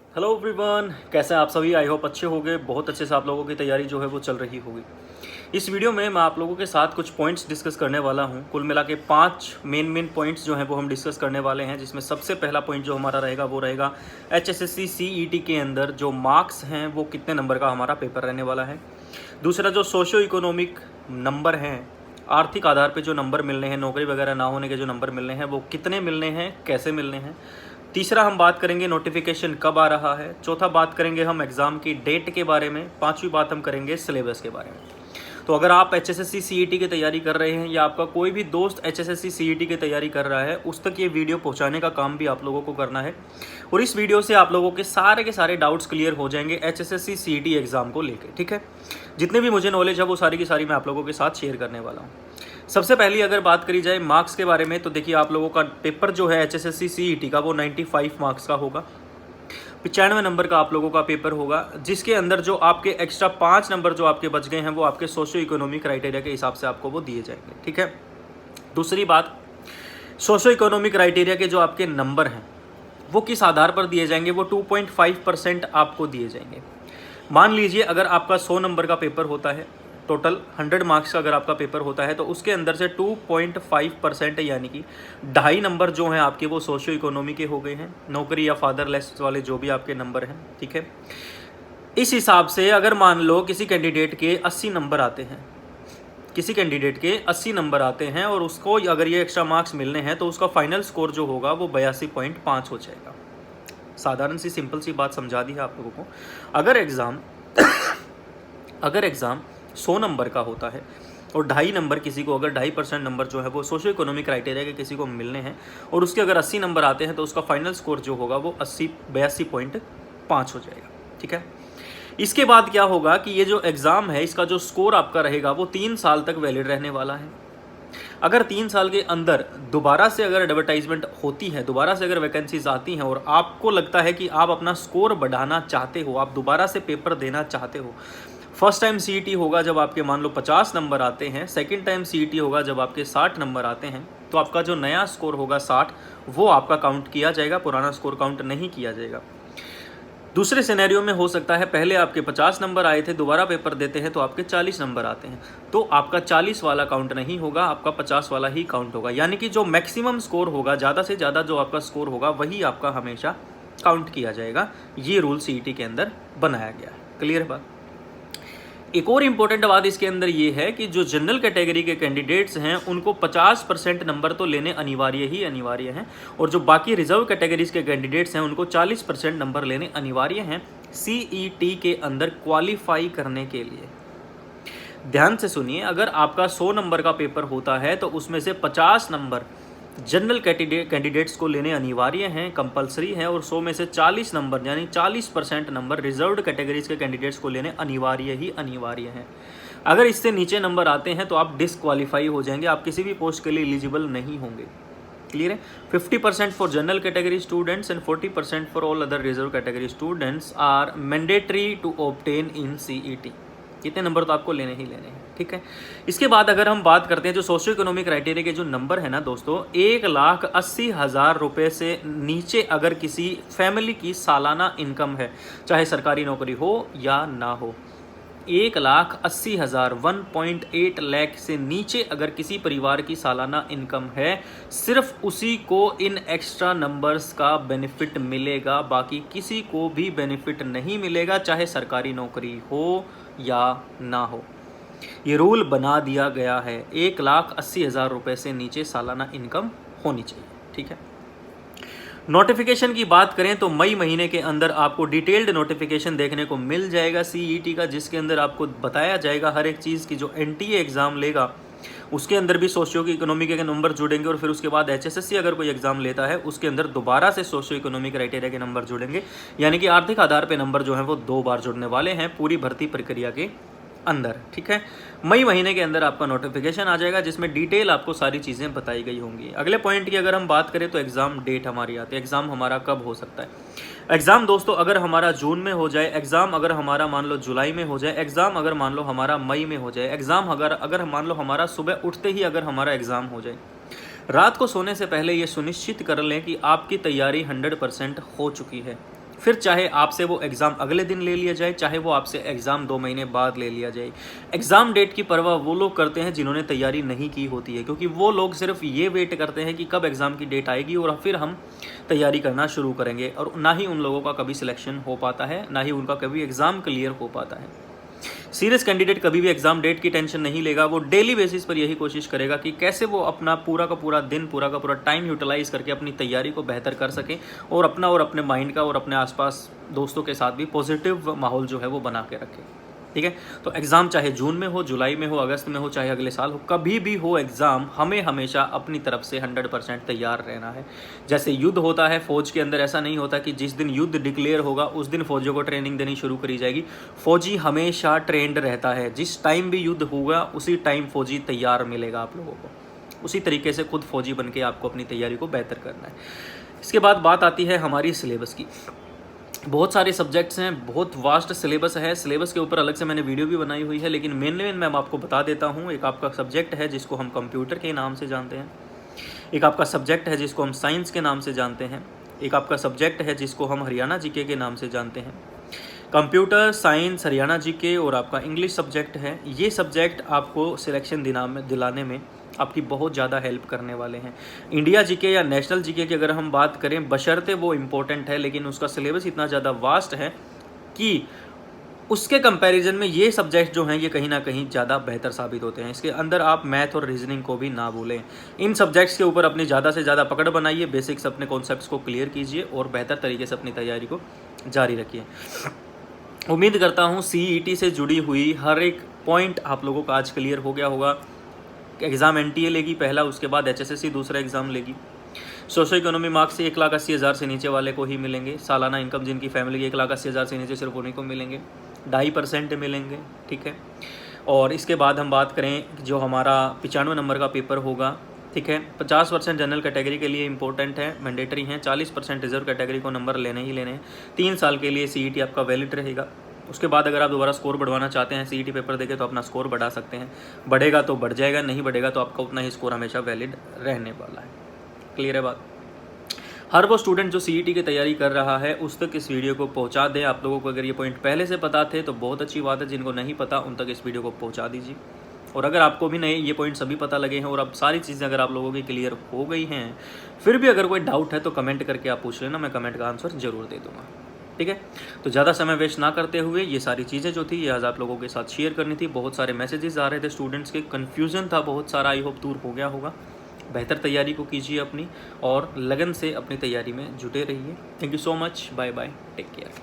Hello everyone, कैसे हैं आप सभी। आई होप अच्छे होंगे। बहुत अच्छे से आप लोगों की तैयारी जो है वो चल रही होगी। इस वीडियो में मैं आप लोगों के साथ कुछ पॉइंट्स डिस्कस करने वाला हूं। कुल मिला के 5 मेन पॉइंट्स जो हैं वो हम डिस्कस करने वाले हैं, जिसमें सबसे पहला पॉइंट जो हमारा रहेगा वो रहेगा HSSC CET के अंदर जो मार्क्स हैं वो कितने नंबर का हमारा पेपर रहने वाला है। दूसरा, जो सोशो इकोनॉमिक नंबर हैं, आर्थिक आधार पे जो नंबर मिलने हैं, नौकरी वगैरह ना होने के जो नंबर मिलने हैं वो कितने मिलने हैं, कैसे मिलने हैं। तीसरा, हम बात करेंगे नोटिफिकेशन कब आ रहा है। चौथा, बात करेंगे हम एग्ज़ाम की डेट के बारे में। पांचवी बात हम करेंगे सिलेबस के बारे में। तो अगर आप HSSC CET की तैयारी कर रहे हैं या आपका कोई भी दोस्त HSSC CET की तैयारी कर रहा है, उस तक ये वीडियो पहुंचाने का काम भी आप लोगों को करना है। और इस वीडियो से आप लोगों के सारे डाउट्स क्लियर हो जाएंगे HSSC CET एग्ज़ाम को लेकर। ठीक है, जितने भी मुझे नॉलेज है वो सारी की सारी मैं आप लोगों के साथ शेयर करने वाला हूँ। सबसे पहली अगर बात करी जाए मार्क्स के बारे में, तो देखिए आप लोगों का पेपर जो है HSSC CET का वो 95 मार्क्स का होगा। 95 नंबर का आप लोगों का पेपर होगा, जिसके अंदर जो आपके एक्स्ट्रा 5 नंबर जो आपके बच गए हैं वो आपके सोशो इकोनॉमिक क्राइटेरिया के हिसाब से आपको वो दिए जाएंगे। ठीक है। दूसरी बात, सोशो इकोनॉमिक क्राइटेरिया के जो आपके नंबर हैं वो किस आधार पर दिए जाएंगे, वो 2.5% आपको दिए जाएंगे। मान लीजिए अगर आपका 100 नंबर का पेपर होता है, टोटल 100 मार्क्स का अगर आपका पेपर होता है, तो उसके अंदर से 2.5% यानी कि 2.5 नंबर जो हैं आपके वो सोशियो इकोनॉमी के हो गए हैं, नौकरी या फादरलेस वाले जो भी आपके नंबर हैं। ठीक है। इस हिसाब से अगर मान लो किसी कैंडिडेट के 80 नंबर आते हैं, किसी कैंडिडेट के 80 नंबर आते हैं और उसको अगर ये एक्स्ट्रा मार्क्स मिलने हैं, तो उसका फाइनल स्कोर जो होगा वो 82.5 हो जाएगा। साधारण सी सिंपल सी बात समझा दी है आप लोगों को। अगर एग्ज़ाम 100 नंबर का होता है और 2.5 नंबर किसी को, अगर 2.5% नंबर जो है वो सोशो इकोनॉमिक क्राइटेरिया के किसी को मिलने हैं और उसके अगर 80 नंबर आते हैं, तो उसका फाइनल स्कोर जो होगा वो 82.5 हो जाएगा। ठीक है। इसके बाद क्या होगा कि ये जो एग्ज़ाम है इसका जो स्कोर आपका रहेगा वो 3 साल तक वैलिड रहने वाला है। अगर 3 साल के अंदर दोबारा से अगर एडवर्टाइजमेंट होती है, दोबारा से अगर वैकेंसीज आती हैं और आपको लगता है कि आप अपना स्कोर बढ़ाना चाहते हो, आप दोबारा से पेपर देना चाहते हो, फर्स्ट टाइम CET होगा जब आपके मान लो 50 नंबर आते हैं, सेकंड टाइम CET होगा जब आपके 60 नंबर आते हैं, तो आपका जो नया स्कोर होगा 60 वो आपका काउंट किया जाएगा, पुराना स्कोर काउंट नहीं किया जाएगा। दूसरे सिनेरियो में हो सकता है पहले आपके 50 नंबर आए थे, दोबारा पेपर देते हैं तो आपके 40 नंबर आते हैं, तो आपका 40 वाला काउंट नहीं होगा, आपका 50 वाला ही काउंट होगा। यानी कि जो मैक्सिमम स्कोर होगा, ज़्यादा से ज़्यादा जो आपका स्कोर होगा वही आपका हमेशा काउंट किया जाएगा। ये रूल CET के अंदर बनाया गया है। क्लियर बात। एक और इम्पोर्टेंट बात इसके अंदर ये है कि जो जनरल कैटेगरी के कैंडिडेट्स हैं उनको 50% नंबर तो लेने अनिवार्य हैं, और जो बाकी रिजर्व कैटेगरीज के कैंडिडेट्स हैं उनको 40% नंबर लेने अनिवार्य हैं CET के अंदर क्वालिफाई करने के लिए। ध्यान से सुनिए, अगर आपका 100 नंबर का पेपर होता है तो उसमें से 50 नंबर जनरल कैंडिडेट्स को लेने अनिवार्य हैं, कंपलसरी है, और 100 में से 40 नंबर यानी 40% नंबर रिजर्व्ड कैटेगरीज के कैंडिडेट्स को लेने अनिवार्य हैं। अगर इससे नीचे नंबर आते हैं तो आप डिसक्वालीफाई हो जाएंगे, आप किसी भी पोस्ट के लिए एलिजिबल नहीं होंगे। क्लियर है। 50% for general category students and 40% for all other reserve category students are mandatory to obtain in CET। कितने नंबर तो आपको लेने ही लेने हैं। ठीक है। इसके बाद अगर हम बात करते हैं जो सोशियो इकोनॉमिक क्राइटेरिया के जो नंबर है ना दोस्तों, 1,80,000 रुपये से नीचे अगर किसी फैमिली की सालाना इनकम है, चाहे सरकारी नौकरी हो या ना हो, 1,80,000 1.8 लाख से नीचे अगर किसी परिवार की सालाना इनकम है, सिर्फ उसी को इन एक्स्ट्रा नंबर्स का बेनिफिट मिलेगा, बाकी किसी को भी बेनिफिट नहीं मिलेगा, चाहे सरकारी नौकरी हो या ना हो। ये रूल बना दिया गया है, 1,80,000 रुपये से नीचे सालाना इनकम होनी चाहिए। ठीक है। नोटिफिकेशन की बात करें तो मई महीने के अंदर आपको डिटेल्ड नोटिफिकेशन देखने को मिल जाएगा CET का, जिसके अंदर आपको बताया जाएगा हर एक चीज़ की। जो NTA एग्ज़ाम लेगा उसके अंदर भी सोशियो इकोनॉमिक के नंबर जुड़ेंगे, और फिर उसके बाद HSSC अगर कोई एग्ज़ाम लेता है उसके अंदर दोबारा से सोशियो इकोनॉमिक क्राइटेरिया के नंबर जुड़ेंगे, यानी कि आर्थिक आधार पर नंबर जो है वो 2 बार जुड़ने वाले हैं पूरी भर्ती प्रक्रिया के अंदर। ठीक है। मई महीने के अंदर आपका नोटिफिकेशन आ जाएगा, जिसमें डिटेल आपको सारी चीज़ें बताई गई होंगी। अगले पॉइंट की अगर हम बात करें तो एग्ज़ाम डेट हमारी आती है। एग्ज़ाम हमारा कब हो सकता है। एग्ज़ाम दोस्तों अगर हमारा जून में हो जाए, एग्ज़ाम अगर हमारा मान लो जुलाई में हो जाए, एग्ज़ाम अगर मान लो हमारा मई में हो जाए, एग्ज़ाम अगर मान लो हमारा सुबह उठते ही अगर हमारा एग्ज़ाम हो जाए, रात को सोने से पहले ये सुनिश्चित कर लें कि आपकी तैयारी 100% हो चुकी है। फिर चाहे आपसे वो एग्ज़ाम अगले दिन ले लिया जाए, चाहे वो आपसे एग्ज़ाम 2 महीने बाद ले लिया जाए। एग्ज़ाम डेट की परवाह वो लोग करते हैं जिन्होंने तैयारी नहीं की होती है, क्योंकि वो लोग सिर्फ ये वेट करते हैं कि कब एग्ज़ाम की डेट आएगी और फिर हम तैयारी करना शुरू करेंगे। और ना ही उन लोगों का कभी सिलेक्शन हो पाता है, ना ही उनका कभी एग्ज़ाम क्लियर हो पाता है। सीरियस कैंडिडेट कभी भी एग्जाम डेट की टेंशन नहीं लेगा। वो डेली बेसिस पर यही कोशिश करेगा कि कैसे वो अपना पूरा का पूरा दिन, पूरा का पूरा टाइम यूटिलाइज करके अपनी तैयारी को बेहतर कर सके और अपना और अपने माइंड का और अपने आसपास दोस्तों के साथ भी पॉजिटिव माहौल जो है वो बना के रखे। ठीक है, तो एग्ज़ाम चाहे जून में हो, जुलाई में हो, अगस्त में हो, चाहे अगले साल हो, कभी भी हो एग्ज़ाम, हमें हमेशा अपनी तरफ से 100% तैयार रहना है। जैसे युद्ध होता है फौज के अंदर, ऐसा नहीं होता कि जिस दिन युद्ध डिक्लेयर होगा उस दिन फौजियों को ट्रेनिंग देनी शुरू करी जाएगी। फौजी हमेशा ट्रेंड रहता है, जिस टाइम भी युद्ध होगा उसी टाइम फौजी तैयार मिलेगा आप लोगों को। उसी तरीके से खुद फौजी बन के आपको अपनी तैयारी को बेहतर करना है। इसके बाद बात आती है हमारी सिलेबस की। बहुत सारे सब्जेक्ट्स हैं, बहुत वास्ट सिलेबस है। सिलेबस के ऊपर अलग से मैंने वीडियो भी बनाई हुई है, लेकिन मेनली मैं आपको बता देता हूँ। एक आपका सब्जेक्ट है जिसको हम कंप्यूटर के नाम से जानते हैं, एक आपका सब्जेक्ट है जिसको हम साइंस के नाम से जानते हैं, एक आपका सब्जेक्ट है जिसको हम हरियाणा जीके के नाम से जानते हैं। कंप्यूटर साइंस, हरियाणा जीके और आपका इंग्लिश सब्जेक्ट है। ये सब्जेक्ट आपको सिलेक्शन दिलाने में आपकी बहुत ज़्यादा हेल्प करने वाले हैं। इंडिया जीके या नेशनल जीके की अगर हम बात करें, बशर्ते वो इम्पोर्टेंट है, लेकिन उसका सिलेबस इतना ज़्यादा वास्ट है कि उसके कंपैरिजन में ये सब्जेक्ट जो हैं ये कहीं ना कहीं ज़्यादा बेहतर साबित होते हैं। इसके अंदर आप मैथ और रीजनिंग को भी ना भूलें। इन सब्जेक्ट्स के ऊपर अपनी ज़्यादा से ज़्यादा पकड़ बनाइए, बेसिक्स अपने कॉन्सेप्ट्स को क्लियर कीजिए और बेहतर तरीके से अपनी तैयारी को जारी रखिए। उम्मीद करता हूँ CET से जुड़ी हुई हर एक पॉइंट आप लोगों का आज क्लियर हो गया होगा। एग्ज़ाम NTA लेगी पहला, उसके बाद HSSC दूसरा एग्ज़ाम लेगी। सोशल इकोनॉमी मार्क्स से 1,80,000 से नीचे वाले को ही मिलेंगे। सालाना इनकम जिनकी फैमिली की 1,80,000 से नीचे सिर्फ उन्हीं को मिलेंगे, 2.5% मिलेंगे। ठीक है, और इसके बाद हम बात करें जो हमारा 95 नंबर का पेपर होगा। ठीक है, 50% जनरल कैटेगरी के लिए इंपॉर्टेंट है, मैंडेटरी हैं। 40% रिजर्व कैटेगरी को नंबर लेने ही लेने हैं। 3 साल के लिए CET आपका वैलिड रहेगा। उसके बाद अगर आप दोबारा स्कोर बढ़वाना चाहते हैं CET पेपर देके तो अपना स्कोर बढ़ा सकते हैं। बढ़ेगा तो बढ़ जाएगा, नहीं बढ़ेगा तो आपका उतना ही स्कोर हमेशा वैलिड रहने वाला है। क्लियर है बात? हर वो स्टूडेंट जो CET की तैयारी कर रहा है उस तक इस वीडियो को पहुंचा दें। आप लोगों को अगर ये पॉइंट पहले से पता थे तो बहुत अच्छी बात है, जिनको नहीं पता उन तक इस वीडियो को पहुंचा दीजिए। और अगर आपको भी नहीं ये पॉइंट सभी पता लगे हैं और अब सारी चीज़ें अगर आप लोगों की क्लियर हो गई हैं, फिर भी अगर कोई डाउट है तो कमेंट करके आप पूछ लेना, मैं कमेंट का आंसर ज़रूर दे दूँगा। ठीक है, तो ज़्यादा समय वेस्ट ना करते हुए ये सारी चीज़ें जो थी ये आज आप लोगों के साथ शेयर करनी थी। बहुत सारे मैसेजेस आ रहे थे स्टूडेंट्स के, कन्फ्यूज़न था बहुत सारा, आई होप दूर हो गया होगा। बेहतर तैयारी को कीजिए अपनी और लगन से अपनी तैयारी में जुटे रहिए। Thank you so much, bye bye, take care.